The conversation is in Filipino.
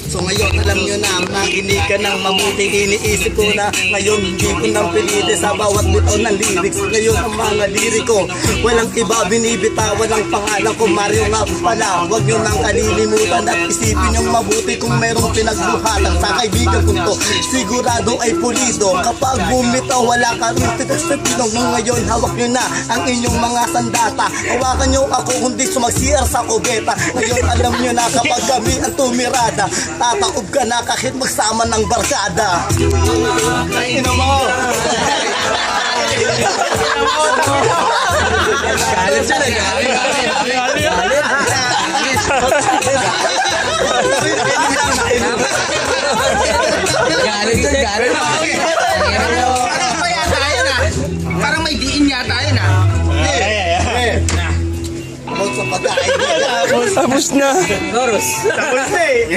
So ngayon alam nyo na, makinig ka ng mabuti. Iniisip ko na ngayon hindi ko nang piliti sa bawat bitaw ng lyrics. Ngayon ang mga liriko, walang iba binibitawan ang pangalan ko, Mario nga pala. Huwag nyo nang kalilimutan at isipin nyo mabuti kung mayroong pinagbuhatan sa kaibigan ko to. Sigurado ay pulido, kapag bumitaw wala ka rin tigas sa pinong. Ngayon hawak nyo na ang inyong mga sandata. Hawakan nyo ako kundi sumag-CR sa kubeta. Ngayon alam nyo na kapag kami ang tumirada, tataob ka na kahit magsama ng barkada. Ino mo! Galit siya na, Parang may diin yata yun ah. Sa pagkain. Tapos na. Tapos na eh.